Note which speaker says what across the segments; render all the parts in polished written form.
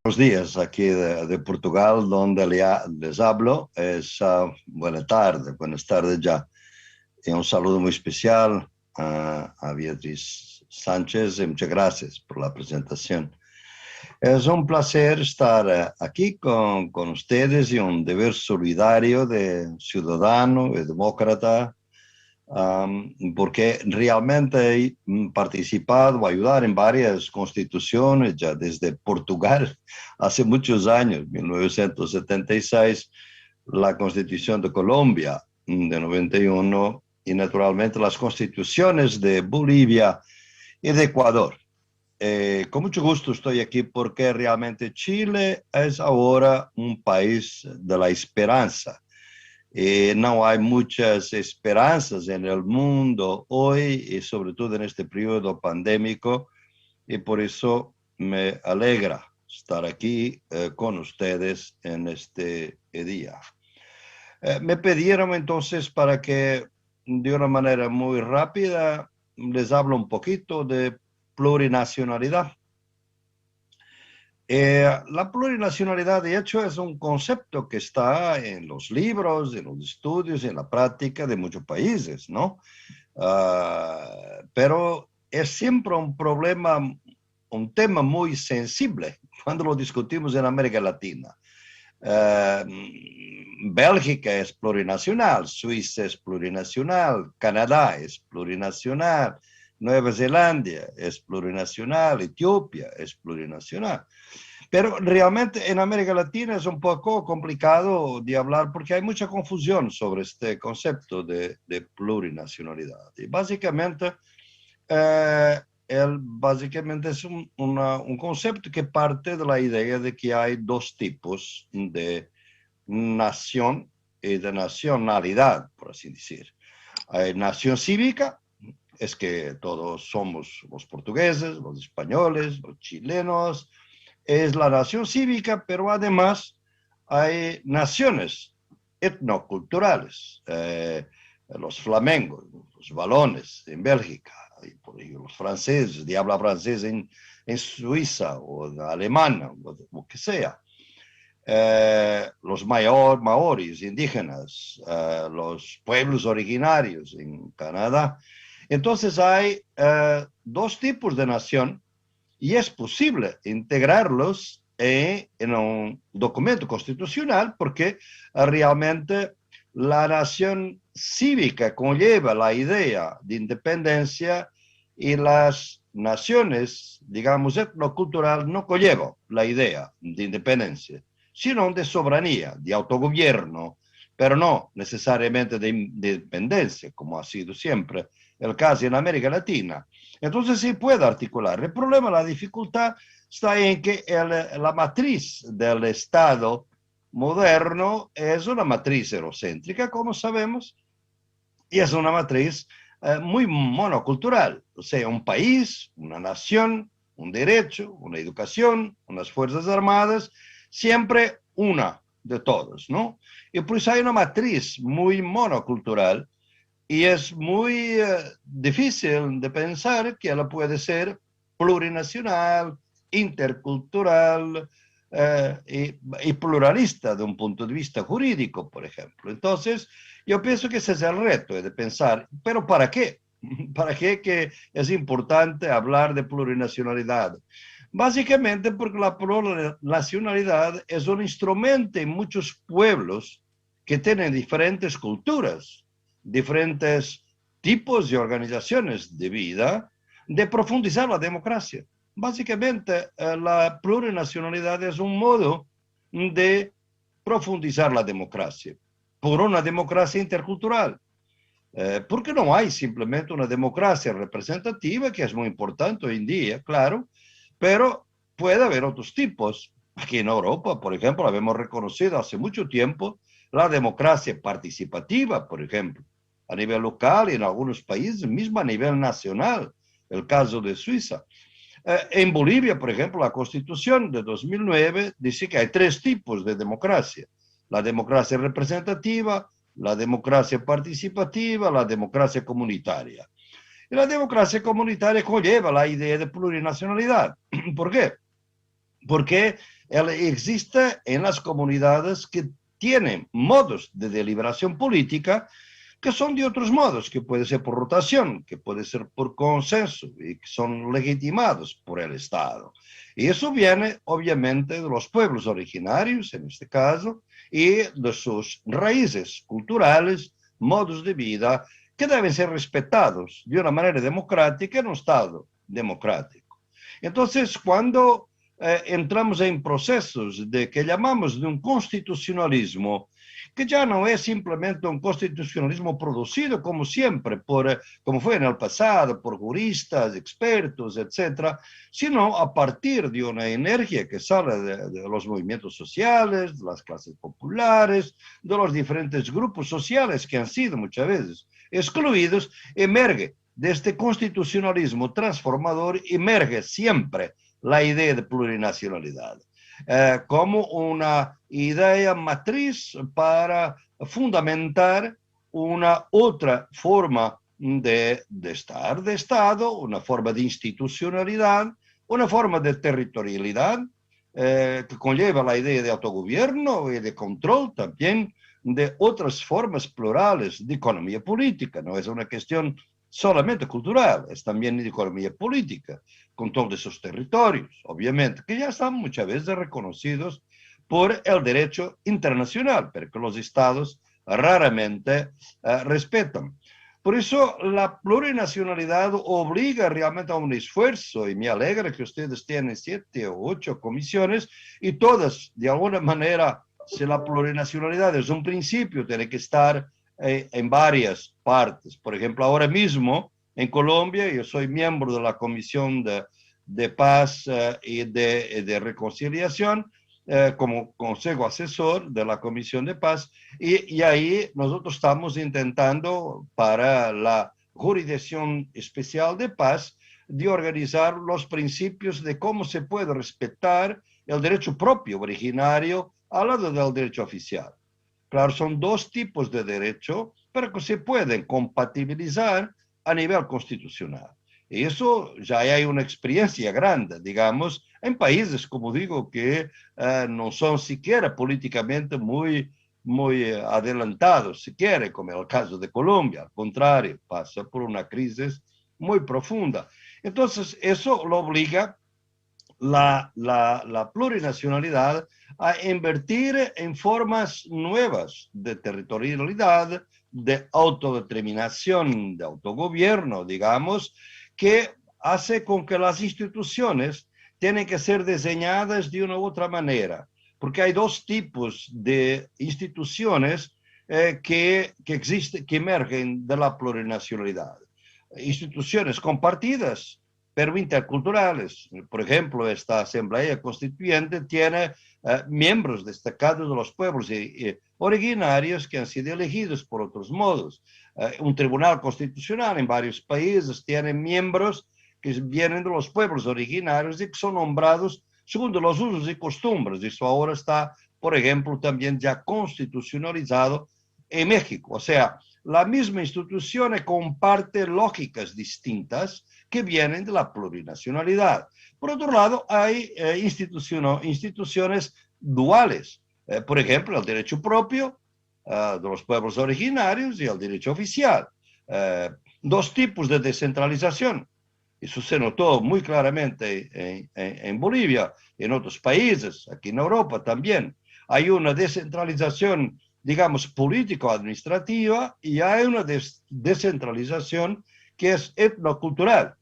Speaker 1: Buenos días aquí de Portugal, donde les hablo. Buenas tardes ya. Y un saludo muy especial a Beatriz Sánchez y muchas gracias por la presentación. Es un placer estar aquí con ustedes y un deber solidario de ciudadano y demócrata, porque realmente he participado, ayudar en varias constituciones ya desde Portugal hace muchos años, 1976, la Constitución de Colombia de 91 y naturalmente las constituciones de Bolivia y de Ecuador. Con mucho gusto estoy aquí porque realmente Chile es ahora un país de la esperanza. No hay muchas esperanzas en el mundo hoy y sobre todo en este periodo pandémico y por eso me alegra estar aquí con ustedes en este día. Me pidieron entonces para que de una manera muy rápida les hablo un poquito de plurinacionalidad. La plurinacionalidad, de hecho, es un concepto que está en los libros, en los estudios, en la práctica de muchos países, ¿no? Pero es siempre un problema, un tema muy sensible cuando lo discutimos en América Latina. Bélgica es plurinacional, Suiza es plurinacional, Canadá es plurinacional, Nueva Zelanda es plurinacional, Etiopía es plurinacional. Pero realmente en América Latina es un poco complicado de hablar porque hay mucha confusión sobre este concepto de plurinacionalidad. Y básicamente, básicamente es un concepto que parte de la idea de que hay dos tipos de nación y de nacionalidad, por así decir. Hay nación cívica, es que todos somos los portugueses, los españoles, los chilenos, es la nación cívica, pero además hay naciones etnoculturales, los flamencos, los valones en Bélgica, y los franceses, de habla francés en Suiza o alemana, o lo que sea. Los maoris indígenas, los pueblos originarios en Canadá. Entonces hay dos tipos de nación y es posible integrarlos en un documento constitucional porque realmente la nación cívica conlleva la idea de independencia y las naciones, digamos, etnocultural no conllevan la idea de independencia, sino de soberanía, de autogobierno, pero no necesariamente de independencia, como ha sido siempre el caso en América Latina. Entonces sí puede articular. El problema, la dificultad está en que la matriz del Estado moderno es una matriz eurocéntrica, como sabemos, y es una matriz muy monocultural, o sea, un país, una nación, un derecho, una educación, unas fuerzas armadas, siempre una de todos, ¿no? Y pues hay una matriz muy monocultural y es muy difícil de pensar que ella puede ser plurinacional, intercultural y pluralista de un punto de vista jurídico, por ejemplo. Entonces, yo pienso que ese es el reto de pensar, pero ¿para qué? ¿Para qué que es importante hablar de plurinacionalidad? Básicamente porque la plurinacionalidad es un instrumento en muchos pueblos que tienen diferentes culturas, diferentes tipos de organizaciones de vida, de profundizar la democracia. Básicamente, la plurinacionalidad es un modo de profundizar la democracia, por una democracia intercultural. Porque no hay simplemente una democracia representativa, que es muy importante hoy en día, claro, pero puede haber otros tipos. Aquí en Europa, por ejemplo, habíamos reconocido hace mucho tiempo la democracia participativa, por ejemplo, a nivel local y en algunos países, mismo a nivel nacional, el caso de Suiza. En Bolivia, por ejemplo, la Constitución de 2009 dice que hay tres tipos de democracia: la democracia representativa, la democracia participativa, la democracia comunitaria. Y la democracia comunitaria conlleva la idea de plurinacionalidad. ¿Por qué? Porque él existe en las comunidades que tienen modos de deliberación política que son de otros modos, que puede ser por rotación, que puede ser por consenso y que son legitimados por el Estado. Y eso viene obviamente de los pueblos originarios, en este caso, y de sus raíces culturales, modos de vida, que deben ser respetados de una manera democrática en un Estado democrático. Entonces, cuando entramos en procesos de que llamamos de un constitucionalismo, que ya no es simplemente un constitucionalismo producido como siempre, como fue en el pasado, por juristas, expertos, etcétera, sino a partir de una energía que sale de los movimientos sociales, de las clases populares, de los diferentes grupos sociales que han sido muchas veces excluidos, emerge de este constitucionalismo transformador, emerge siempre la idea de plurinacionalidad. Como una idea matriz para fundamentar una otra forma de estar, de Estado, una forma de institucionalidad, una forma de territorialidad que conlleva la idea de autogobierno y de control también de otras formas plurales de economía política. No es una cuestión solamente cultural, es también de economía política, con todos esos territorios, obviamente, que ya están muchas veces reconocidos por el derecho internacional, pero que los estados raramente respetan. Por eso la plurinacionalidad obliga realmente a un esfuerzo y me alegra que ustedes tienen 7 o 8 comisiones y todas, de alguna manera, si la plurinacionalidad es un principio, tiene que estar en varias partes. Por ejemplo, ahora mismo en Colombia yo soy miembro de la Comisión de Paz y de Reconciliación como consejo asesor de la Comisión de Paz y ahí nosotros estamos intentando para la Jurisdicción Especial de Paz de organizar los principios de cómo se puede respetar el derecho propio originario al lado del derecho oficial. Claro, son dos tipos de derecho, pero que se pueden compatibilizar a nivel constitucional. Y eso ya hay una experiencia grande, digamos, en países, como digo, que no son siquiera políticamente muy adelantados, si quiere, como el caso de Colombia. Al contrario, pasa por una crisis muy profunda. Entonces, eso lo obliga la plurinacionalidad a invertir en formas nuevas de territorialidad, de autodeterminación, de autogobierno, digamos, que hace con que las instituciones tienen que ser diseñadas de una u otra manera, porque hay dos tipos de instituciones que emergen de la plurinacionalidad. Instituciones compartidas, pero interculturales. Por ejemplo, esta Asamblea Constituyente tiene miembros destacados de los pueblos originarios que han sido elegidos por otros modos. Un tribunal constitucional en varios países tiene miembros que vienen de los pueblos originarios y que son nombrados según los usos y costumbres. Eso ahora está, por ejemplo, también ya constitucionalizado en México. O sea, la misma institución comparte lógicas distintas que vienen de la plurinacionalidad. Por otro lado, hay instituciones duales. Por ejemplo, el derecho propio de los pueblos originarios y el derecho oficial. Dos tipos de descentralización. Eso se notó muy claramente en Bolivia, en otros países, aquí en Europa también. Hay una descentralización, digamos, político-administrativa y hay una descentralización que es etnocultural,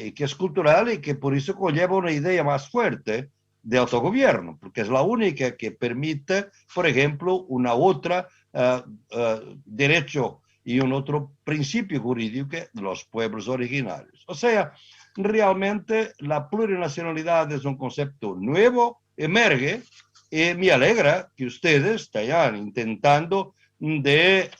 Speaker 1: y que es cultural y que por eso conlleva una idea más fuerte de autogobierno, porque es la única que permite, por ejemplo, una otra derecho y un otro principio jurídico de los pueblos originarios. O sea, realmente la plurinacionalidad es un concepto nuevo, emerge, y me alegra que ustedes estén intentando de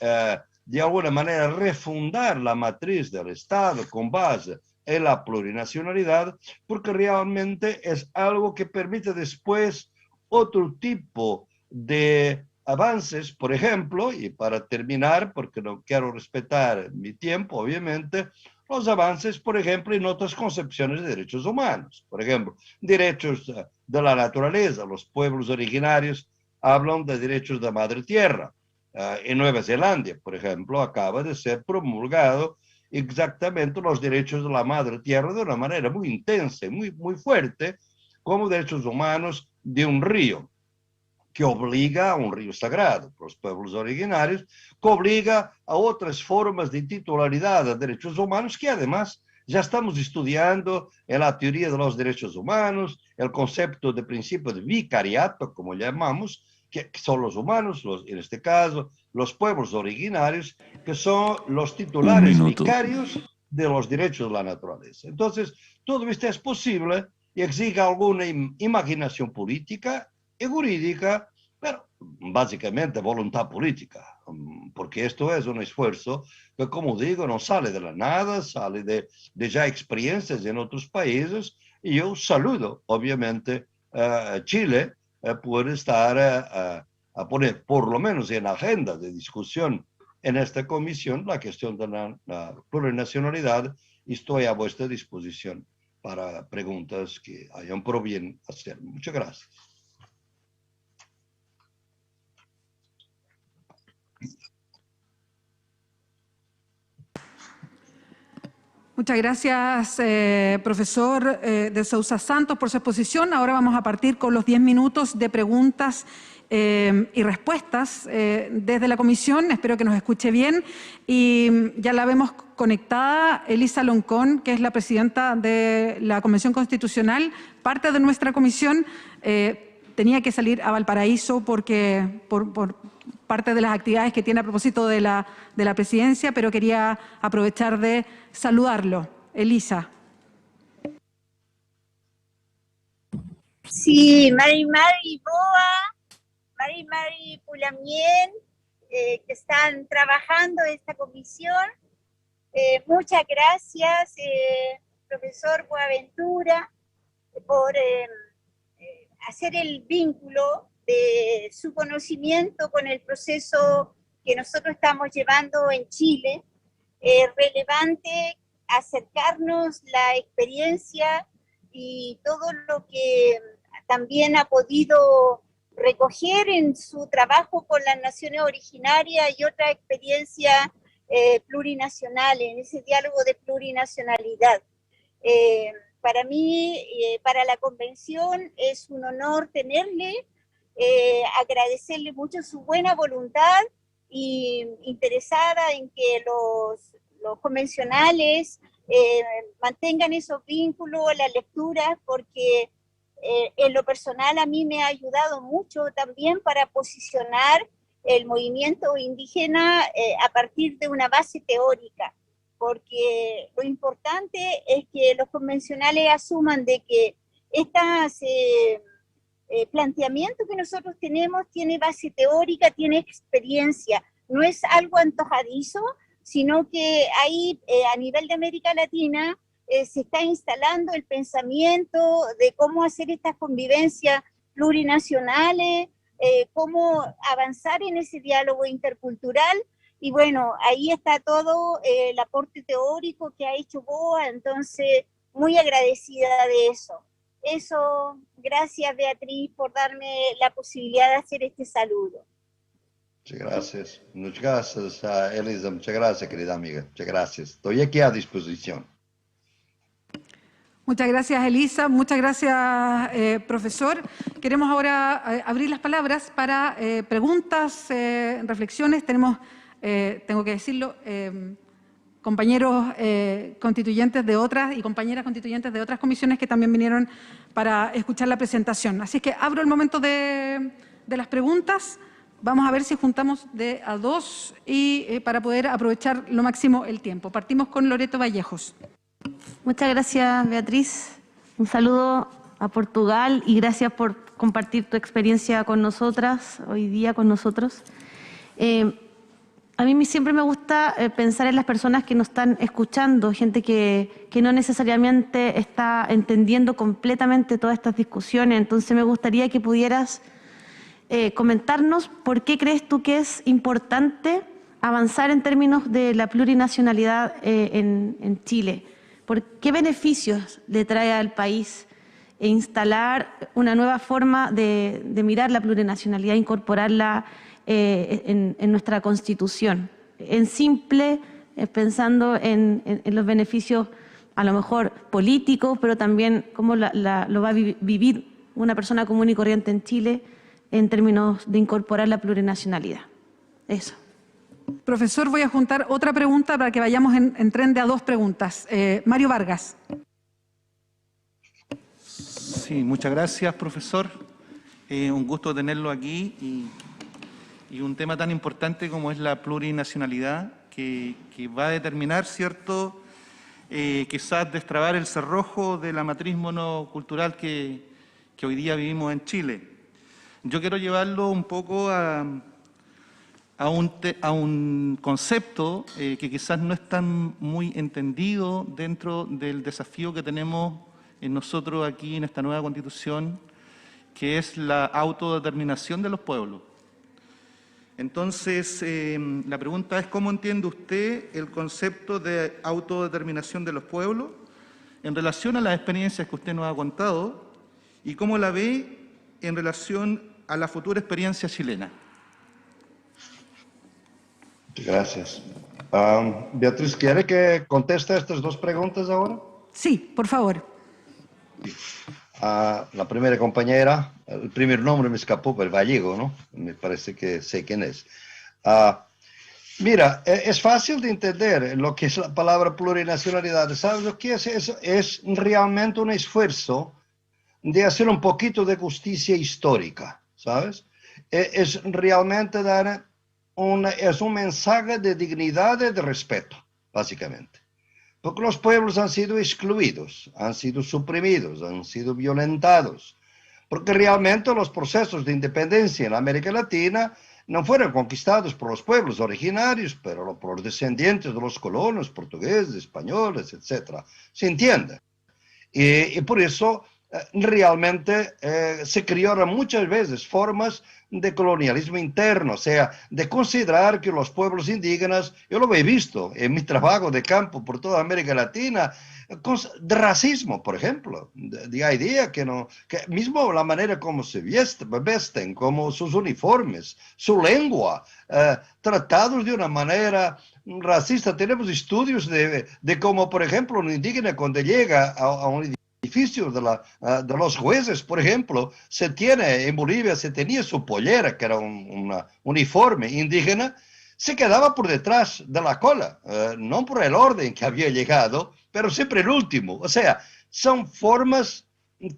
Speaker 1: alguna manera refundar la matriz del Estado con base en la plurinacionalidad, porque realmente es algo que permite después otro tipo de avances, por ejemplo, y para terminar, porque no quiero respetar mi tiempo, obviamente, los avances, por ejemplo, en otras concepciones de derechos humanos. Por ejemplo, derechos de la naturaleza. Los pueblos originarios hablan de derechos de madre tierra. En Nueva Zelanda, por ejemplo, acaba de ser promulgado exactamente los derechos de la madre tierra de una manera muy intensa y muy fuerte, como derechos humanos de un río, que obliga a un río sagrado por los pueblos originarios, que obliga a otras formas de titularidad de derechos humanos que además ya estamos estudiando en la teoría de los derechos humanos, el concepto de principio de vicariato, como llamamos, que son los humanos, en este caso, los pueblos originarios, que son los titulares vicarios de los derechos de la naturaleza. Entonces, todo esto es posible y exige alguna imaginación política y jurídica, pero básicamente voluntad política, porque esto es un esfuerzo que, como digo, no sale de la nada, sale de ya experiencias en otros países, y yo saludo, obviamente, Chile puede estar a poner, por lo menos en agenda de discusión en esta comisión, la cuestión de la plurinacionalidad, y estoy a vuestra disposición para preguntas que hayan por bien hacer. Muchas gracias.
Speaker 2: Muchas gracias, profesor de Sousa Santos, por su exposición. Ahora vamos a partir con los 10 minutos de preguntas y respuestas desde la comisión. Espero que nos escuche bien. Y ya la vemos conectada Elisa Loncón, que es la presidenta de la Convención Constitucional, parte de nuestra comisión. Tenía que salir a Valparaíso porque por parte de las actividades que tiene a propósito de la presidencia, pero quería aprovechar de saludarlo. Elisa.
Speaker 3: Sí, Mari Boa, Mari Pulamien, que están trabajando en esta comisión. Muchas gracias, profesor Boaventura, por hacer el vínculo de su conocimiento con el proceso que nosotros estamos llevando en Chile. Relevante acercarnos la experiencia y todo lo que también ha podido recoger en su trabajo con las naciones originarias y otra experiencia plurinacional, en ese diálogo de plurinacionalidad. Para mí, para la convención, es un honor tenerle, agradecerle mucho su buena voluntad y interesada en que los convencionales mantengan esos vínculos, las lecturas, porque en lo personal a mí me ha ayudado mucho también para posicionar el movimiento indígena a partir de una base teórica, porque lo importante es que los convencionales asuman de que estas planteamiento que nosotros tenemos tiene base teórica, tiene experiencia, no es algo antojadizo, sino que ahí a nivel de América Latina se está instalando el pensamiento de cómo hacer estas convivencias plurinacionales, cómo avanzar en ese diálogo intercultural, y bueno, ahí está todo el aporte teórico que ha hecho Boa, entonces muy agradecida de eso. Eso, gracias Beatriz por darme la posibilidad de hacer este saludo.
Speaker 1: Muchas gracias, Elisa, muchas gracias, querida amiga, muchas gracias. Estoy aquí a disposición.
Speaker 2: Muchas gracias, Elisa, muchas gracias, profesor. Queremos ahora abrir las palabras para preguntas, reflexiones. Tenemos, tengo que decirlo, compañeros constituyentes de otras y compañeras constituyentes de otras comisiones que también vinieron para escuchar la presentación. Así que abro el momento de las preguntas. Vamos a ver si juntamos de a dos y para poder aprovechar lo máximo el tiempo. Partimos con Loreto Vallejos.
Speaker 4: Muchas gracias, Beatriz. Un saludo a Portugal y gracias por compartir tu experiencia con nosotras, hoy día con nosotros. A mí siempre me gusta pensar en las personas que nos están escuchando, gente que no necesariamente está entendiendo completamente todas estas discusiones. Entonces me gustaría que pudieras comentarnos por qué crees tú que es importante avanzar en términos de la plurinacionalidad en Chile? ¿Qué beneficios le trae al país instalar una nueva forma de mirar la plurinacionalidad, incorporarla en nuestra Constitución? En simple, pensando en los beneficios a lo mejor políticos, pero también cómo lo va a vivir una persona común y corriente en Chile en términos de incorporar la plurinacionalidad. Eso.
Speaker 2: Profesor, voy a juntar otra pregunta para que vayamos en tren de a dos preguntas. Mario Vargas.
Speaker 5: Sí, muchas gracias, profesor. Un gusto tenerlo aquí y un tema tan importante como es la plurinacionalidad que va a determinar, ¿cierto?, quizás destrabar el cerrojo de la matriz monocultural que hoy día vivimos en Chile. Yo quiero llevarlo un poco a un concepto que quizás no es tan muy entendido dentro del desafío que tenemos en nosotros aquí en esta nueva Constitución, que es la autodeterminación de los pueblos. Entonces, la pregunta es, ¿cómo entiende usted el concepto de autodeterminación de los pueblos en relación a las experiencias que usted nos ha contado y cómo la ve en relación a la futura experiencia chilena?
Speaker 1: Gracias. Beatriz, ¿quiere que conteste estas dos preguntas ahora?
Speaker 2: Sí, por favor.
Speaker 1: La primera compañera, el primer nombre me escapó, pero Gallego, ¿no? Me parece que sé quién es. Mira, es fácil de entender lo que es la palabra plurinacionalidad. ¿Sabes lo que es? Es realmente un esfuerzo de hacer un poquito de justicia histórica, ¿sabes? Es realmente dar es un mensaje de dignidad y de respeto, básicamente. Porque los pueblos han sido excluidos, han sido suprimidos, han sido violentados. Porque realmente los procesos de independencia en América Latina no fueron conquistados por los pueblos originarios, pero por los descendientes de los colonos portugueses, españoles, etc. ¿Se entiende? Y por eso realmente se crearon muchas veces formas de colonialismo interno, o sea, de considerar que los pueblos indígenas, yo lo he visto en mi trabajo de campo por toda América Latina, de racismo, por ejemplo, de idea que no, que mismo la manera como se vesten, como sus uniformes, su lengua, tratados de una manera racista. Tenemos estudios de cómo, por ejemplo, un indígena cuando llega a un edificio de los jueces, por ejemplo, en Bolivia se tenía su pollera, que era un uniforme indígena, se quedaba por detrás de la cola, no por el orden que había llegado, pero siempre el último. O sea, son formas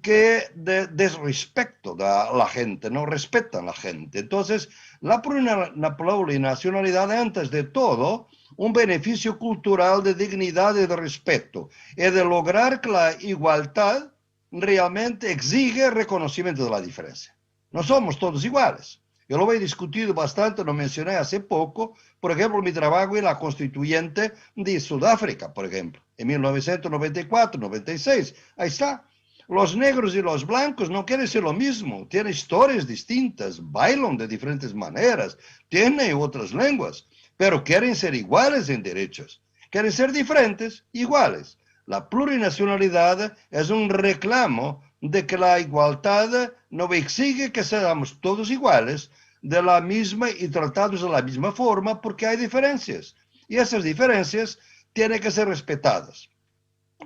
Speaker 1: que de desrespeto a la gente, no respetan a la gente. Entonces, la plurinacionalidad, antes de todo, un beneficio cultural de dignidad y de respeto, y de lograr que la igualdad realmente exige reconocimiento de la diferencia. No somos todos iguales. Yo lo he discutido bastante, lo mencioné hace poco, por ejemplo, mi trabajo en la constituyente de Sudáfrica, por ejemplo, en 1994-96. Ahí está. Los negros y los blancos no quieren ser lo mismo, tienen historias distintas, bailan de diferentes maneras, tienen otras lenguas, pero quieren ser iguales en derechos, quieren ser diferentes, iguales. La plurinacionalidad es un reclamo de que la igualdad no exige que seamos todos iguales, de la misma y tratados de la misma forma, porque hay diferencias. Y esas diferencias tienen que ser respetadas.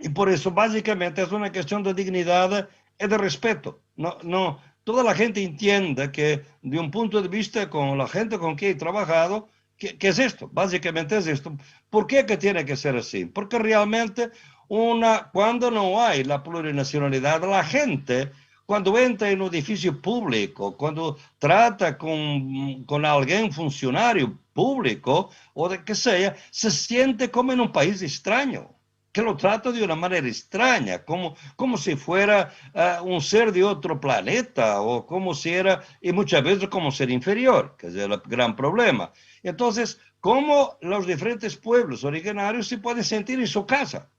Speaker 1: Y por eso, básicamente, es una cuestión de dignidad y de respeto. No, toda la gente entienda que, de un punto de vista con la gente con quien he trabajado, ¿qué es esto? Básicamente es esto. ¿Por qué que tiene que ser así? Porque realmente cuando no hay la plurinacionalidad, la gente, cuando entra en un edificio público, cuando trata con alguien funcionario público o de que sea, se siente como en un país extraño, que lo trata de una manera extraña, como si fuera un ser de otro planeta, o como si era, y muchas veces como ser inferior, que es el gran problema. Entonces, ¿cómo los diferentes pueblos originarios se pueden sentir en su casa?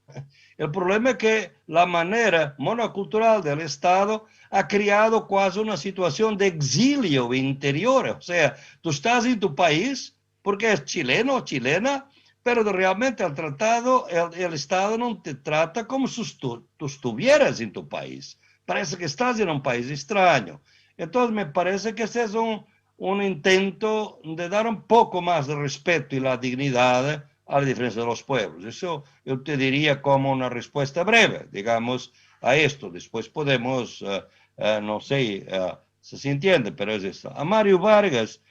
Speaker 1: El problema es que la manera monocultural del Estado ha creado casi una situación de exilio interior. O sea, tú estás en tu país, porque es chileno o chilena, pero realmente el tratado, el Estado no te trata como si tú estuvieras en tu país. Parece que estás en un país extraño. Entonces me parece que ese es un intento de dar un poco más de respeto y la dignidad a la diferencia de los pueblos. Eso yo te diría como una respuesta breve, digamos, a esto. Después podemos, no sé si se entiende, pero es esto. A Mario Vargas,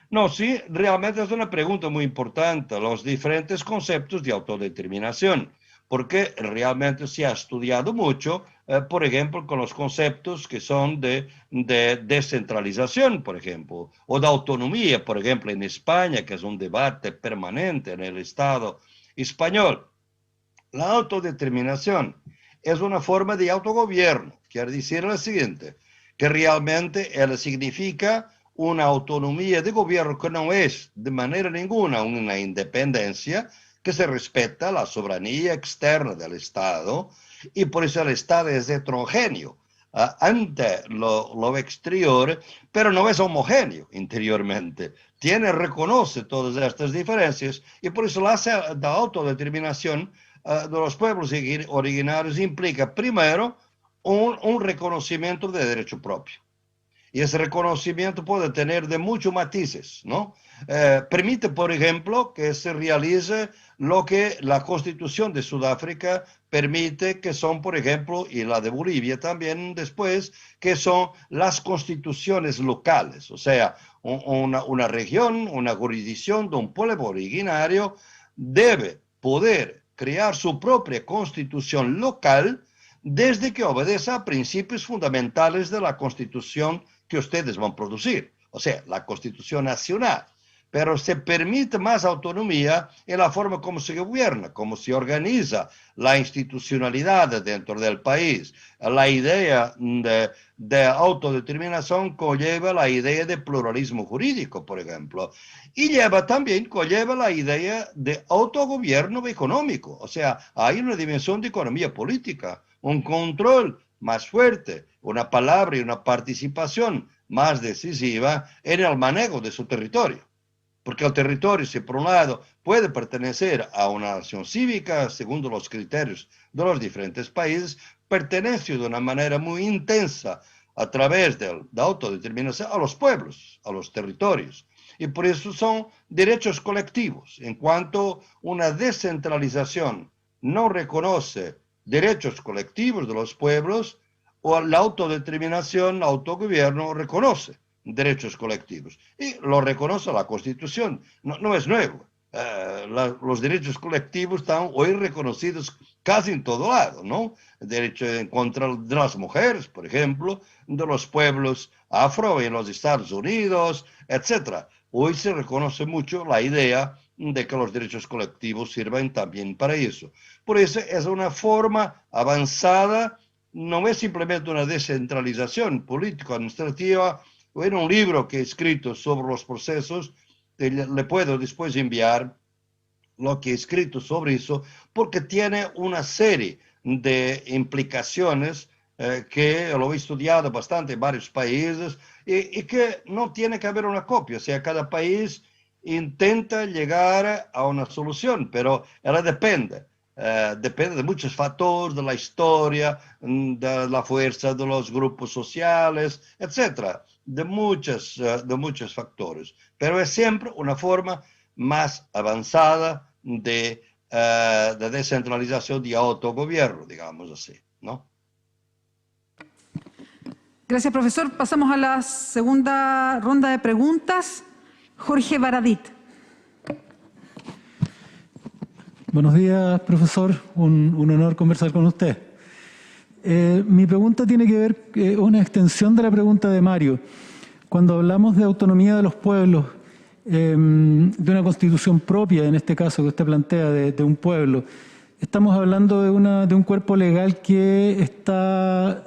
Speaker 1: no, sí, realmente es una pregunta muy importante, los diferentes conceptos de autodeterminación, porque realmente se ha estudiado mucho, por ejemplo, con los conceptos que son de descentralización, por ejemplo, o de autonomía, por ejemplo, en España, que es un debate permanente en el Estado español. La autodeterminación es una forma de autogobierno, quiere decir lo siguiente, que realmente él significa una autonomía de gobierno que no es de manera ninguna una independencia, que se respeta la soberanía externa del Estado y por eso el Estado es heterogéneo ante lo exterior, pero no es homogéneo interiormente. Reconoce todas estas diferencias y por eso la autodeterminación de los pueblos originarios implica primero un reconocimiento de derecho propio. Y ese reconocimiento puede tener de muchos matices, ¿no? Permite, por ejemplo, que se realice lo que la Constitución de Sudáfrica permite, que son, por ejemplo, y la de Bolivia también después, que son las constituciones locales. O sea, una región, una jurisdicción de un pueblo originario debe poder crear su propia constitución local desde que obedezca a principios fundamentales de la Constitución que ustedes van a producir, o sea, la Constitución Nacional. Pero se permite más autonomía en la forma como se gobierna, cómo se organiza la institucionalidad dentro del país. La idea de autodeterminación conlleva la idea de pluralismo jurídico, por ejemplo, y conlleva la idea de autogobierno económico. O sea, hay una dimensión de economía política, un control más fuerte, una palabra y una participación más decisiva en el manejo de su territorio. Porque el territorio, si por un lado puede pertenecer a una nación cívica, según los criterios de los diferentes países, pertenece de una manera muy intensa a través de la autodeterminación a los pueblos, a los territorios. Y por eso son derechos colectivos. En cuanto una descentralización no reconoce derechos colectivos de los pueblos, o la autodeterminación, el autogobierno reconoce derechos colectivos. Y lo reconoce la Constitución. No es nuevo. Los derechos colectivos están hoy reconocidos casi en todo lado, ¿no? El derecho en contra de las mujeres, por ejemplo, de los pueblos afro en los Estados Unidos, etc. Hoy se reconoce mucho la idea de que los derechos colectivos sirvan también para eso. Por eso es una forma avanzada, no es simplemente una descentralización político-administrativa. En un libro que he escrito sobre los procesos, le puedo después enviar lo que he escrito sobre eso, porque tiene una serie de implicaciones que lo he estudiado bastante en varios países y que no tiene que haber una copia. O sea, cada país intenta llegar a una solución, pero ella depende de muchos factores, de la historia, de la fuerza de los grupos sociales, etcétera, de muchos factores. Pero es siempre una forma más avanzada de descentralización de autogobierno, digamos así, ¿no?
Speaker 2: Gracias, profesor. Pasamos a la segunda ronda de preguntas. Jorge Baradit.
Speaker 6: Buenos días, profesor. Un honor conversar con usted. Mi pregunta tiene que ver, una extensión de la pregunta de Mario. Cuando hablamos de autonomía de los pueblos, de una constitución propia, en este caso que usted plantea, de un pueblo, estamos hablando de un cuerpo legal que está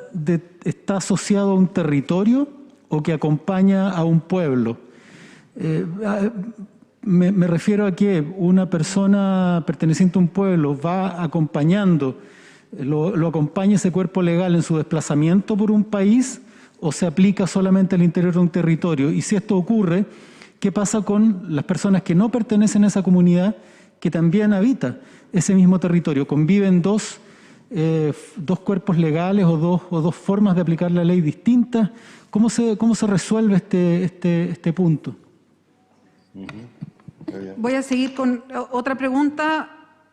Speaker 6: asociado a un territorio o que acompaña a un pueblo. Me refiero a que una persona perteneciente a un pueblo va acompañando, lo acompaña ese cuerpo legal en su desplazamiento por un país o se aplica solamente al interior de un territorio. Y si esto ocurre, ¿qué pasa con las personas que no pertenecen a esa comunidad que también habita ese mismo territorio? Conviven dos cuerpos legales o dos formas de aplicar la ley distintas. ¿Cómo se resuelve este punto?
Speaker 2: Voy a seguir con otra pregunta.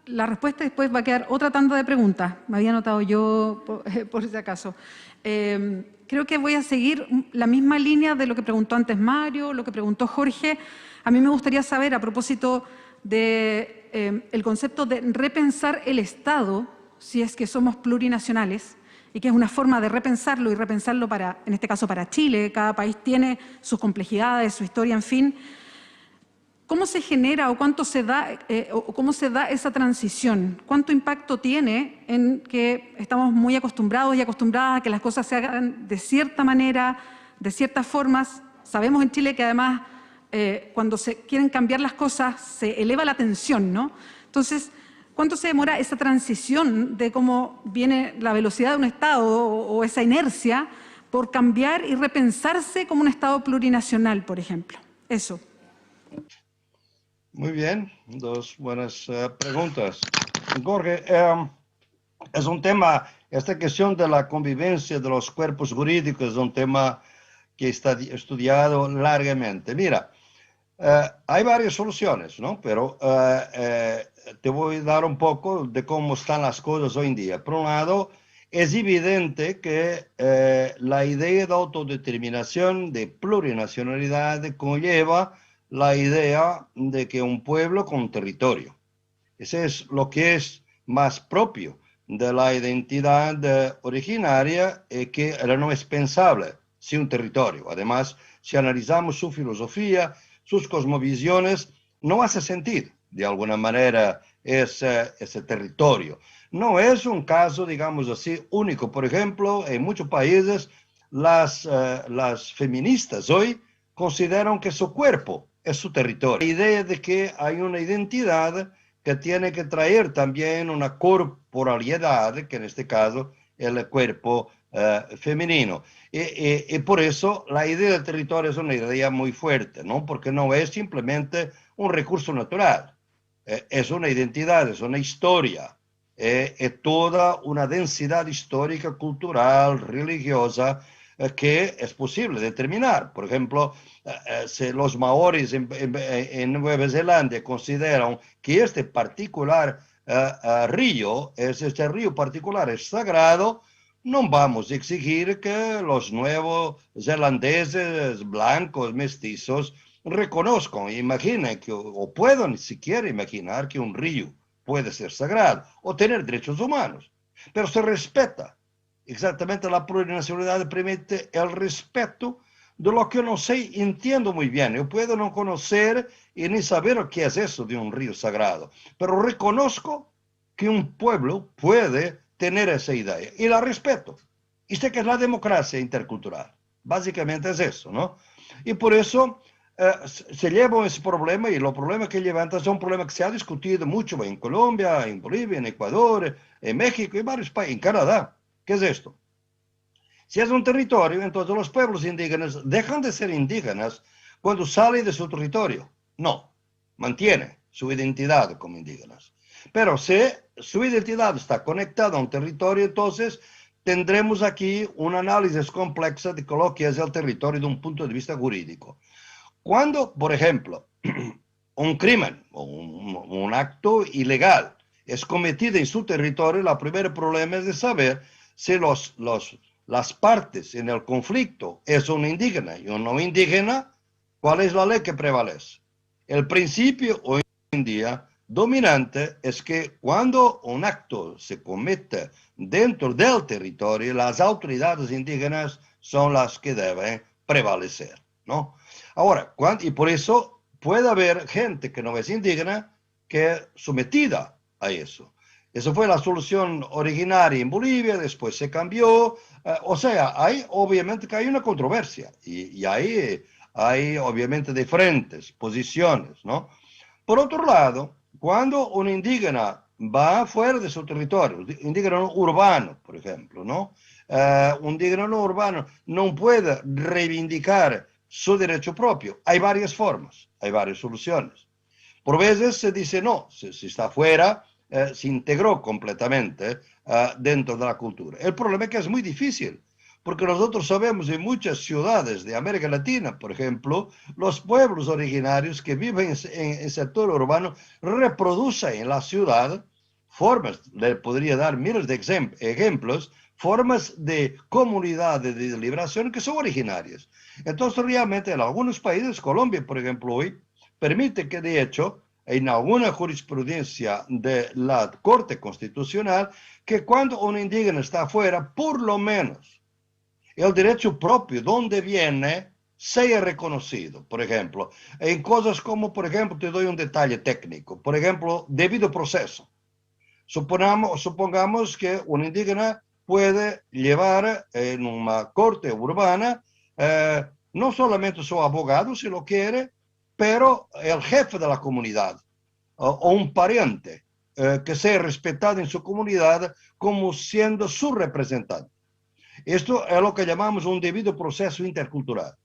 Speaker 2: La respuesta después va a quedar otra tanda de preguntas. Me había anotado yo por si acaso. Creo que voy a seguir la misma línea de lo que preguntó antes Mario, lo que preguntó Jorge. A mí me gustaría saber, a propósito de el concepto de repensar el Estado, si es que somos plurinacionales, y que es una forma de repensarlo y repensarlo en este caso para Chile. Cada país tiene sus complejidades, su historia, en fin. ¿Cómo se genera o cuánto se da o cómo se da esa transición? ¿Cuánto impacto tiene en que estamos muy acostumbrados y acostumbradas a que las cosas se hagan de cierta manera, de ciertas formas? Sabemos en Chile que además cuando se quieren cambiar las cosas se eleva la tensión, ¿no? Entonces, ¿cuánto se demora esa transición de cómo viene la velocidad de un Estado o esa inercia por cambiar y repensarse como un Estado plurinacional, por ejemplo? Eso.
Speaker 1: Muy bien, dos buenas preguntas. Jorge, es un tema, esta cuestión de la convivencia de los cuerpos jurídicos es un tema que está estudiado largamente. Mira, hay varias soluciones, ¿no? Pero te voy a dar un poco de cómo están las cosas hoy en día. Por un lado, es evidente que la idea de autodeterminación, de plurinacionalidad, conlleva la idea de que un pueblo con territorio. Ese es lo que es más propio de la identidad originaria y que era no es pensable sin un territorio. Además, si analizamos su filosofía, sus cosmovisiones, no hace sentido, de alguna manera, ese territorio. No es un caso, digamos así, único. Por ejemplo, en muchos países, las feministas hoy consideran que su cuerpo es su territorio. La idea de que hay una identidad que tiene que traer también una corporalidad, que en este caso es el cuerpo femenino. Y por eso la idea del territorio es una idea muy fuerte, ¿no? Porque no es simplemente un recurso natural, es una identidad, es una historia, es toda una densidad histórica, cultural, religiosa, que es posible determinar. Por ejemplo, si los maoris en Nueva Zelanda consideran que este particular río, este río particular es sagrado, no vamos a exigir que los nuevos zelandeses blancos mestizos reconozcan, imaginen que, o puedan siquiera imaginar que un río puede ser sagrado o tener derechos humanos, pero se respeta. Exactamente, la plurinacionalidad permite el respeto de lo que no sé, entiendo muy bien. Yo puedo no conocer y ni saber qué es eso de un río sagrado, pero reconozco que un pueblo puede tener esa idea y la respeto. Y sé que es la democracia intercultural. Básicamente es eso, ¿no? Y por eso se lleva ese problema, y los problemas que levanta son problemas que se ha discutido mucho en Colombia, en Bolivia, en Ecuador, en México y varios países, en Canadá. ¿Qué es esto? Si es un territorio, entonces los pueblos indígenas dejan de ser indígenas cuando salen de su territorio. No, mantienen su identidad como indígenas. Pero si su identidad está conectada a un territorio, entonces tendremos aquí un análisis complejo de lo que es el territorio de un punto de vista jurídico. Cuando, por ejemplo, un crimen o un acto ilegal es cometido en su territorio, el primer problema es de saber si las partes en el conflicto es un indígena y un no indígena, ¿cuál es la ley que prevalece? El principio hoy en día dominante es que cuando un acto se comete dentro del territorio, las autoridades indígenas son las que deben prevalecer, ¿no? Ahora, y por eso puede haber gente que no es indígena que es sometida a eso. Esa fue la solución originaria en Bolivia, después se cambió. O sea, obviamente que hay una controversia y hay obviamente diferentes posiciones, ¿no? Por otro lado, cuando un indígena va fuera de su territorio, indígena urbano, por ejemplo, ¿no? Un indígena urbano no puede reivindicar su derecho propio. Hay varias formas, hay varias soluciones. Por veces se dice no, si está fuera, se integró completamente dentro de la cultura. El problema es que es muy difícil, porque nosotros sabemos en muchas ciudades de América Latina, por ejemplo, los pueblos originarios que viven en el sector urbano reproducen en la ciudad formas, le podría dar miles de ejemplos, formas de comunidades de liberación que son originarias. Entonces, realmente en algunos países, Colombia, por ejemplo, hoy, permite que, de hecho, en alguna jurisprudencia de la Corte Constitucional, que cuando un indígena está afuera, por lo menos, el derecho propio, donde viene, sea reconocido. Por ejemplo, en cosas como, por ejemplo, te doy un detalle técnico, por ejemplo, debido proceso. Supongamos que un indígena puede llevar en una corte urbana no solamente su abogado, si lo quiere, pero el jefe de la comunidad o un pariente que sea respetado en su comunidad como siendo su representante. Esto es lo que llamamos un debido proceso intercultural.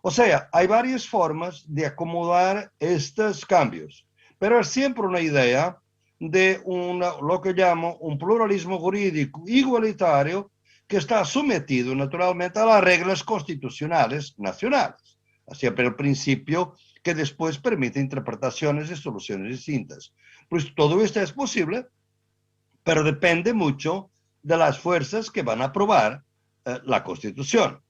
Speaker 1: O sea, hay varias formas de acomodar estos cambios, pero es siempre una idea de lo que llamo un pluralismo jurídico igualitario que está sometido naturalmente a las reglas constitucionales nacionales. Siempre el principio que después permite interpretaciones y soluciones distintas. Pues todo esto es posible, pero depende mucho de las fuerzas que van a aprobar la Constitución.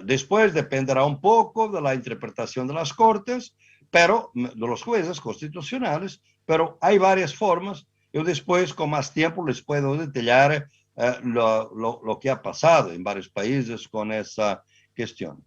Speaker 1: Después dependerá un poco de la interpretación de las Cortes, pero de los jueces constitucionales, pero hay varias formas. Yo después, con más tiempo, les puedo detallar lo que ha pasado en varios países con esa cuestión.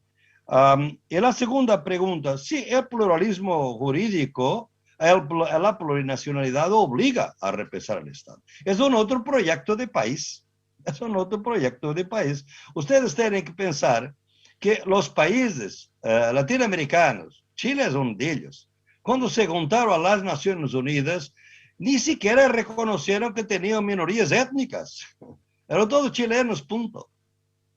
Speaker 1: Y la segunda pregunta, sí, el pluralismo jurídico, la plurinacionalidad obliga a repensar el Estado. Es un otro proyecto de país. Es un otro proyecto de país. Ustedes tienen que pensar que los países latinoamericanos, Chile es uno de ellos, cuando se juntaron a las Naciones Unidas, ni siquiera reconocieron que tenían minorías étnicas. Eran todos chilenos, punto.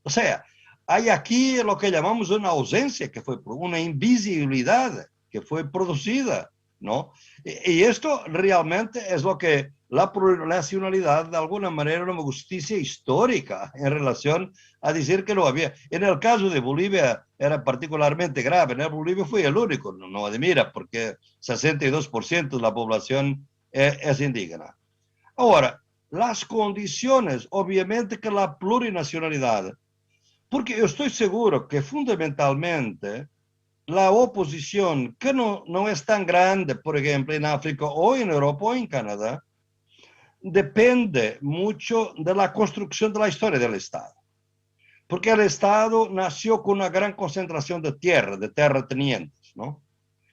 Speaker 1: O sea, hay aquí lo que llamamos una ausencia, que fue una invisibilidad que fue producida, ¿no? Y esto realmente es lo que la plurinacionalidad, de alguna manera, una justicia histórica en relación a decir que no había. En el caso de Bolivia era particularmente grave, ¿no? Bolivia fue el único, no admira, porque 62% de la población es indígena. Ahora, las condiciones, obviamente que la plurinacionalidad, porque yo estoy seguro que fundamentalmente la oposición, que no es tan grande, por ejemplo, en África o en Europa o en Canadá, depende mucho de la construcción de la historia del Estado. Porque el Estado nació con una gran concentración de terratenientes, ¿no?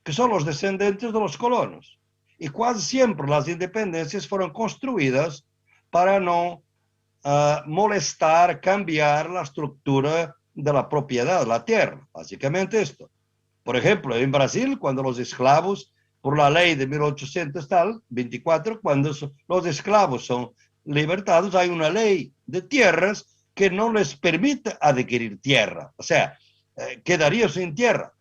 Speaker 1: Que son los descendientes de los colonos. Y casi siempre las independencias fueron construidas para no molestar, cambiar la estructura de la propiedad de la tierra. Básicamente esto. Por ejemplo, en Brasil, cuando los esclavos, por la ley de 1824, cuando los esclavos son libertados, hay una ley de tierras que no les permite adquirir tierra. O sea, quedarían sin tierra.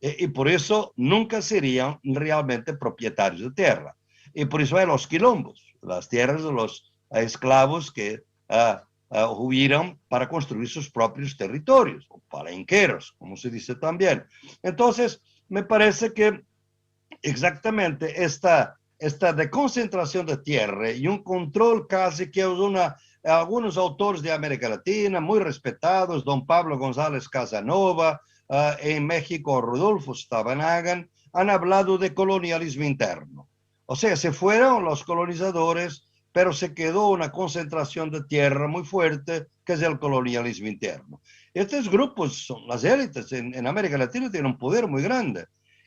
Speaker 1: Y por eso nunca serían realmente propietarios de tierra. Y por eso hay los quilombos, las tierras de los esclavos que huyeron para construir sus propios territorios, o palenqueros, como se dice también. Entonces, me parece que exactamente esta deconcentración de tierra y un control casi que algunos autores de América Latina, muy respetados, don Pablo González Casanova, en México, Rodolfo Stavanger, han hablado de colonialismo interno. O sea, se fueron los colonizadores, pero se quedó una concentración de tierra muy fuerte, que es el colonialismo interno. Estos grupos, son las élites en América Latina, tienen un poder muy grande.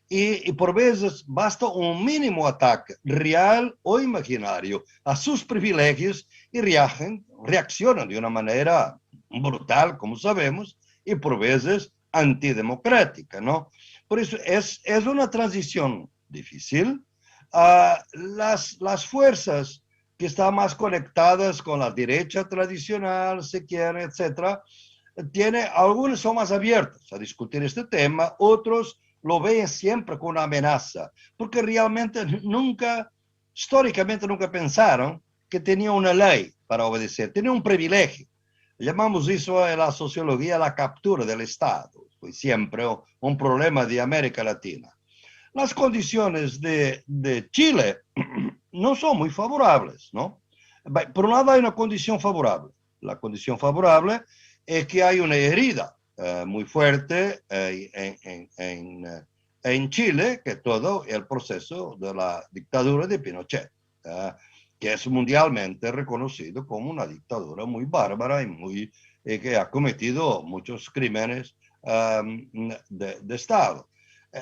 Speaker 1: Y por veces basta un mínimo ataque, real o imaginario, a sus privilegios y reaccionan de una manera brutal, como sabemos, y por veces antidemocrática, ¿no? Por eso es una transición difícil. Las fuerzas que están más conectadas con la derecha tradicional, si quieren, etcétera, algunos son más abiertos a discutir este tema, otros lo ven siempre como una amenaza, porque realmente históricamente nunca pensaron que tenía una ley para obedecer, tenía un privilegio. Llamamos eso en la sociología la captura del Estado. Fue siempre un problema de América Latina. Las condiciones de Chile no son muy favorables, ¿no? Por un lado hay una condición favorable. La condición favorable es que hay una herida muy fuerte en Chile, que todo el proceso de la dictadura de Pinochet, que es mundialmente reconocido como una dictadura muy bárbara y que ha cometido muchos crímenes de Estado.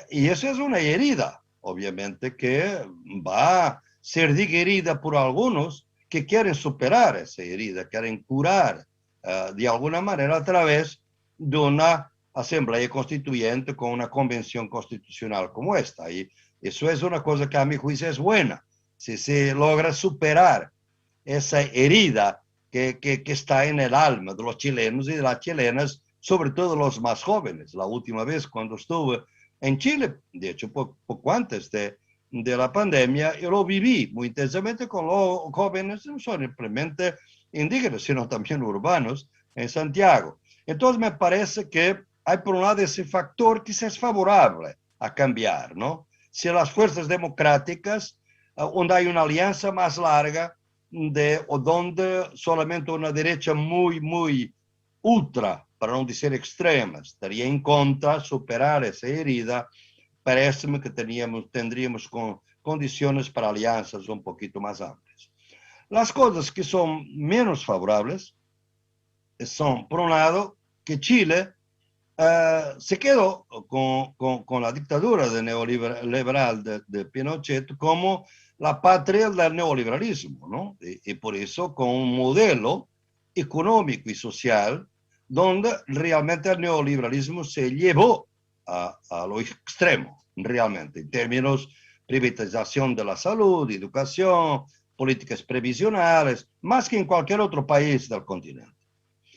Speaker 1: Y esa es una herida, obviamente, que va a ser digerida por algunos que quieren superar esa herida, quieren curar de alguna manera a través de una asamblea constituyente con una convención constitucional como esta. Y eso es una cosa que a mi juicio es buena, si se logra superar esa herida que está en el alma de los chilenos y de las chilenas, sobre todo los más jóvenes. La última vez cuando estuve en Chile, de hecho poco antes de la pandemia, yo lo viví muy intensamente con los jóvenes, no simplemente indígenas, sino también urbanos en Santiago. Entonces me parece que hay por un lado ese factor que es favorable a cambiar, ¿no? Si las fuerzas democráticas, donde hay una alianza más larga, o donde solamente una derecha muy ultra, para no decir extrema, estaría en contra de superar esa herida, parece-me que tendríamos condiciones para alianzas un poquito más amplias. Las cosas que son menos favorables son, por un lado, que Chile se quedó con la dictadura neoliberal de Pinochet como la patria del neoliberalismo, ¿no? Y por eso con un modelo económico y social donde realmente el neoliberalismo se llevó a lo extremo, realmente, en términos de privatización de la salud, educación, políticas previsionales, más que en cualquier otro país del continente.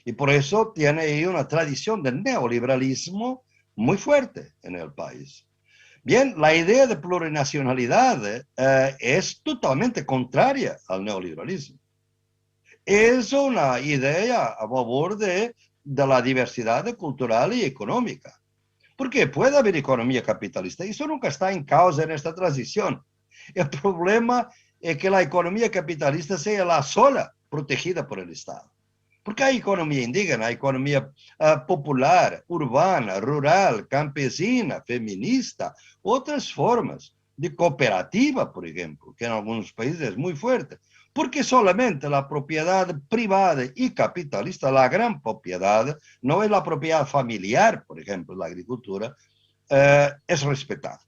Speaker 1: Y por eso tiene ahí una tradición de neoliberalismo muy fuerte en el país. Bien, la idea de plurinacionalidad es totalmente contraria al neoliberalismo. Es una idea a favor de la diversidad cultural y económica. Porque puede haber economía capitalista, y eso nunca está en causa en esta transición. El problema es que la economía capitalista sea la sola protegida por el Estado. Porque hay economía indígena, hay economía popular, urbana, rural, campesina, feminista, otras formas de cooperativa, por ejemplo, que en algunos países es muy fuerte. Porque solamente la propiedad privada y capitalista, la gran propiedad, no es la propiedad familiar, por ejemplo, la agricultura, es respetada.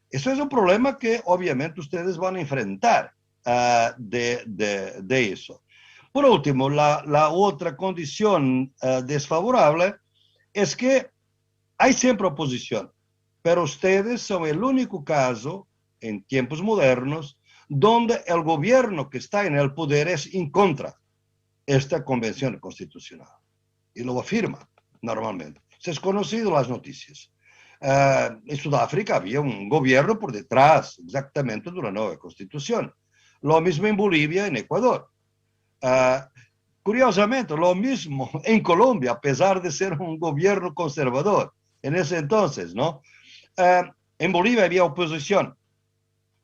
Speaker 1: Eso es un problema que obviamente ustedes van a enfrentar de eso. Por último, la otra condición desfavorable es que hay siempre oposición, pero ustedes son el único caso en tiempos modernos donde el gobierno que está en el poder es en contra de esta convención constitucional. Y lo afirma normalmente. Se han conocido las noticias. En Sudáfrica había un gobierno por detrás exactamente de una nueva constitución. Lo mismo en Bolivia y en Ecuador. Curiosamente, lo mismo en Colombia, a pesar de ser un gobierno conservador en ese entonces, ¿no? En Bolivia había oposición,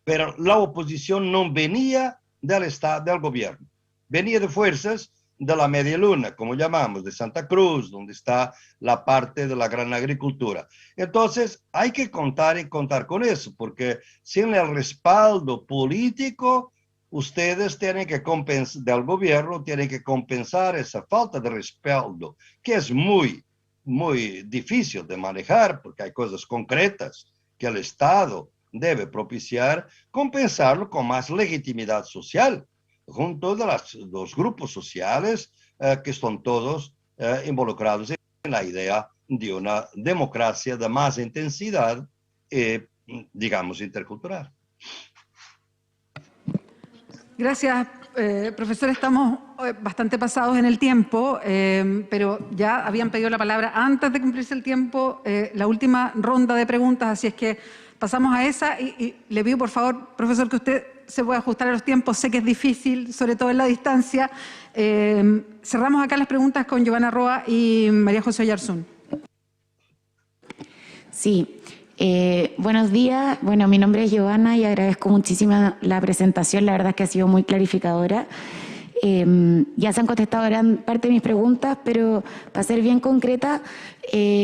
Speaker 1: pero la oposición no venía del Estado, del gobierno, venía de fuerzas de la media luna, como llamamos, de Santa Cruz, donde está la parte de la gran agricultura. Entonces, hay que contar con eso, porque sin el respaldo político, ustedes tienen que compensar, del gobierno, tienen que compensar esa falta de respaldo, que es muy difícil de manejar, porque hay cosas concretas que el Estado debe propiciar, compensarlo con más legitimidad social, junto de los grupos sociales que están todos involucrados en la idea de una democracia de más intensidad, digamos, intercultural.
Speaker 2: Gracias, Profesor, estamos bastante pasados en el tiempo, pero ya habían pedido la palabra antes de cumplirse el tiempo, la última ronda de preguntas, así es que pasamos a esa y le pido, por favor, profesor, que usted se pueda ajustar a los tiempos. Sé que es difícil, sobre todo en la distancia. Cerramos acá las preguntas con Giovanna Roa y María José Oyarzún.
Speaker 7: Sí. Buenos días. Bueno, mi nombre es Giovanna y agradezco muchísimo la presentación. La verdad es que ha sido muy clarificadora. Ya se han contestado gran parte de mis preguntas, pero para ser bien concreta,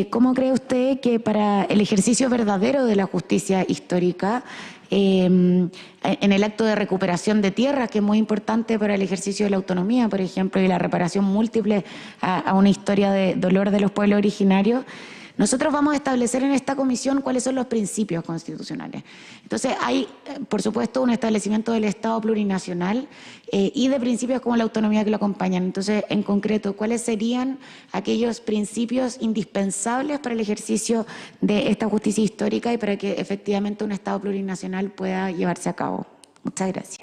Speaker 7: ¿cómo cree usted que para el ejercicio verdadero de la justicia histórica, en el acto de recuperación de tierras, que es muy importante para el ejercicio de la autonomía, por ejemplo, y la reparación múltiple a una historia de dolor de los pueblos originarios, nosotros vamos a establecer en esta comisión cuáles son los principios constitucionales? Entonces, hay, por supuesto, un establecimiento del Estado plurinacional y de principios como la autonomía que lo acompañan. Entonces, en concreto, ¿cuáles serían aquellos principios indispensables para el ejercicio de esta justicia histórica y para que efectivamente un Estado plurinacional pueda llevarse a cabo? Muchas gracias.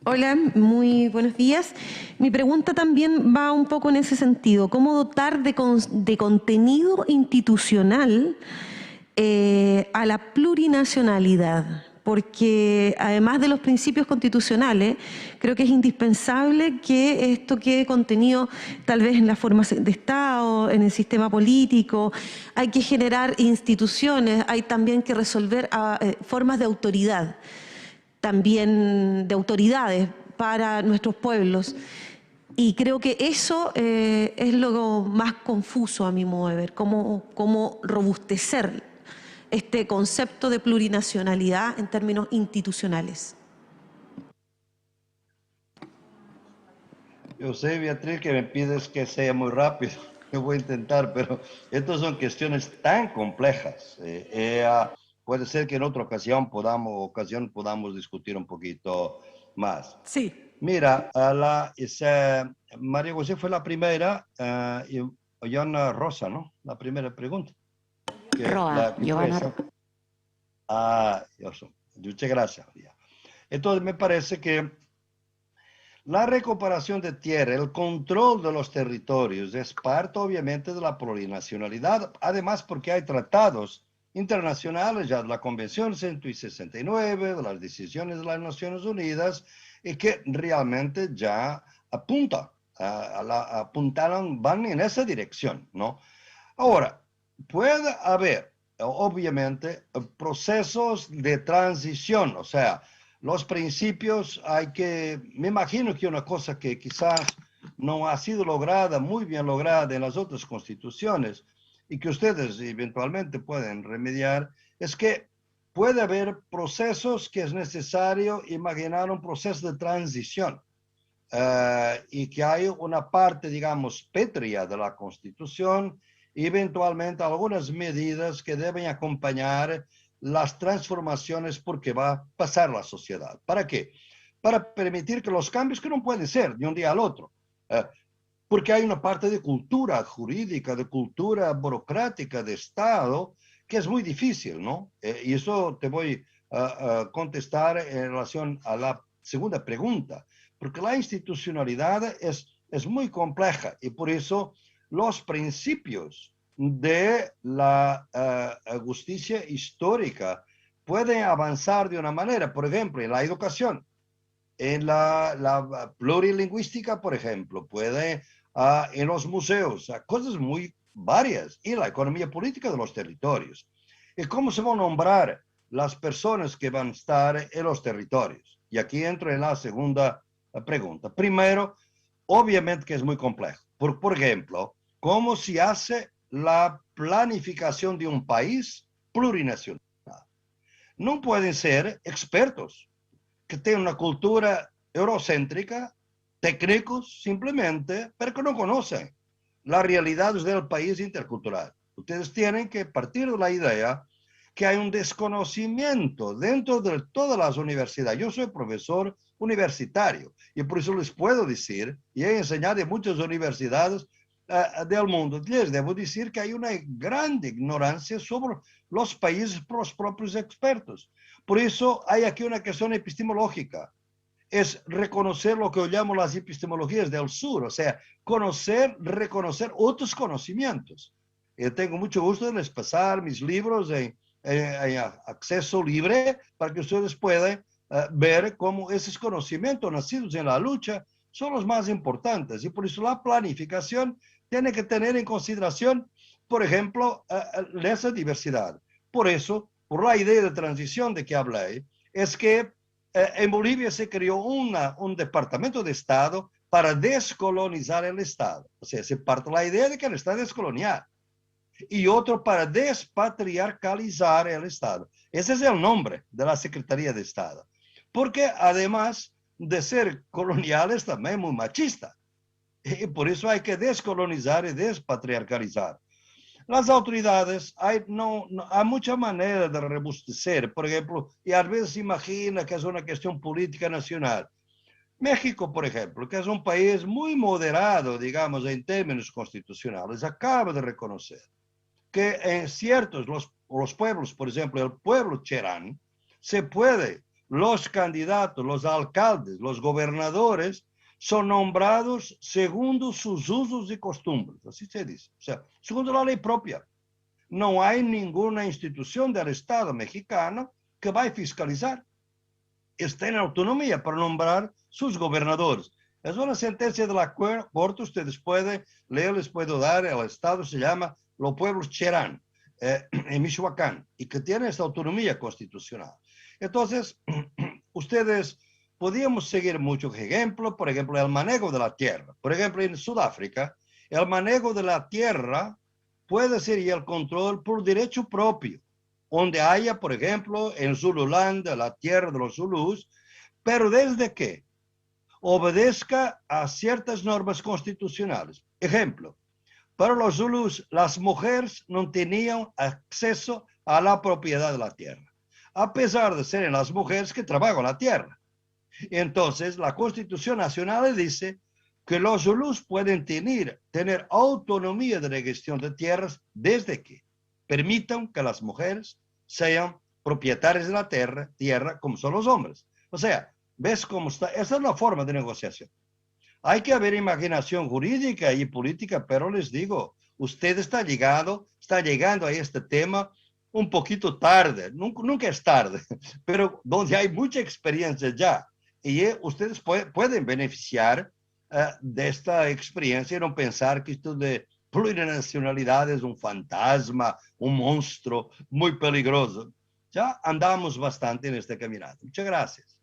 Speaker 8: Hola, muy buenos días. Mi pregunta también va un poco en ese sentido. ¿Cómo dotar de contenido institucional a la plurinacionalidad? Porque además de los principios constitucionales, creo que es indispensable que esto quede contenido tal vez en las formas de Estado, en el sistema político. Hay que generar instituciones, hay también que resolver formas de autoridad, también de autoridades para nuestros pueblos. Y creo que eso es lo más confuso a mi modo de ver, cómo robustecer este concepto de plurinacionalidad en términos institucionales.
Speaker 1: Yo sé, Beatriz, que me pides que sea muy rápido. Yo voy a intentar, pero estas son cuestiones tan complejas. Puede ser que en otra ocasión podamos discutir un poquito más.
Speaker 2: Sí.
Speaker 1: Mira, María José fue la primera, y Giovanna Rosa, ¿no? La primera pregunta.
Speaker 7: Roa, Giovanna.
Speaker 1: Muchas gracias. Entonces, me parece que la recuperación de tierra, el control de los territorios es parte, obviamente, de la plurinacionalidad, además porque hay tratados internacionales, ya de la Convención 169, de las decisiones de las Naciones Unidas, y que realmente ya van en esa dirección, ¿no? Ahora, puede haber, obviamente, procesos de transición, o sea, los principios me imagino que una cosa que quizás no ha sido muy bien lograda en las otras constituciones, y que ustedes eventualmente pueden remediar, es que puede haber procesos que es necesario imaginar un proceso de transición y que hay una parte, digamos, pétrea de la Constitución y eventualmente algunas medidas que deben acompañar las transformaciones porque va a pasar la sociedad. ¿Para qué? Para permitir que los cambios que no pueden ser de un día al otro, porque hay una parte de cultura jurídica, de cultura burocrática, de Estado, que es muy difícil, ¿no? Y eso te voy a contestar en relación a la segunda pregunta, porque la institucionalidad es muy compleja y por eso los principios de la justicia histórica pueden avanzar de una manera, por ejemplo, en la educación, en la plurilingüística, por ejemplo, en los museos, cosas muy varias, y la economía política de los territorios. ¿Y cómo se van a nombrar las personas que van a estar en los territorios? Y aquí entro en la segunda pregunta. Primero, obviamente que es muy complejo. Por ejemplo, ¿cómo se hace la planificación de un país plurinacional? No pueden ser expertos que tengan una cultura eurocéntrica, técnicos simplemente, pero que no conocen las realidades del país intercultural. Ustedes tienen que partir de la idea que hay un desconocimiento dentro de todas las universidades. Yo soy profesor universitario y por eso les puedo decir, y he enseñado en muchas universidades, del mundo. Les debo decir que hay una grande ignorancia sobre los países por los propios expertos. Por eso hay aquí una cuestión epistemológica. Es reconocer lo que yo llamo las epistemologías del sur, o sea, conocer, reconocer otros conocimientos. Yo tengo mucho gusto de les pasar mis libros en acceso libre para que ustedes puedan ver cómo esos conocimientos nacidos en la lucha son los más importantes. Y por eso la planificación tiene que tener en consideración, por ejemplo, esa diversidad. Por eso, por la idea de transición de que hablé, es que en Bolivia se creó un departamento de Estado para descolonizar el Estado. O sea, se parte la idea de que el Estado es colonial. Y otro para despatriarcalizar el Estado. Ese es el nombre de la Secretaría de Estado. Porque además de ser coloniales, también muy machista. Y por eso hay que descolonizar y despatriarcalizar. Las autoridades, hay muchas maneras de rebustecer, por ejemplo, y a veces imagina que es una cuestión política nacional. México, por ejemplo, que es un país muy moderado, digamos, en términos constitucionales, acaba de reconocer que en ciertos, los pueblos, por ejemplo, el pueblo cherán, se puede, los candidatos, los alcaldes, los gobernadores, son nombrados según sus usos y costumbres, así se dice, o sea, según la ley propia. No hay ninguna institución del Estado mexicano que vaya a fiscalizar. Está en autonomía para nombrar sus gobernadores. Es una sentencia de la Corte, ustedes pueden leer, les puedo dar, el Estado se llama los pueblos cherán, en Michoacán, y que tiene esta autonomía constitucional. Entonces, ustedes podíamos seguir muchos ejemplos, por ejemplo, el manejo de la tierra. Por ejemplo, en Sudáfrica, el manejo de la tierra puede ser y el control por derecho propio, donde haya, por ejemplo, en Zululand, la tierra de los Zulus, pero desde que obedezca a ciertas normas constitucionales. Ejemplo, para los Zulus, las mujeres no tenían acceso a la propiedad de la tierra, a pesar de ser las mujeres que trabajan la tierra. Entonces, la Constitución Nacional dice que los Zulus pueden tener autonomía de la gestión de tierras desde que permitan que las mujeres sean propietarias de la tierra como son los hombres. O sea, ¿ves cómo está? Esa es la forma de negociación. Hay que haber imaginación jurídica y política, pero les digo, usted está llegando a este tema un poquito tarde, nunca es tarde, pero donde hay mucha experiencia ya. Y ustedes pueden beneficiar de esta experiencia y no pensar que esto de plurinacionalidad es un fantasma, un monstruo muy peligroso. Ya andamos bastante en esta caminata. Muchas gracias.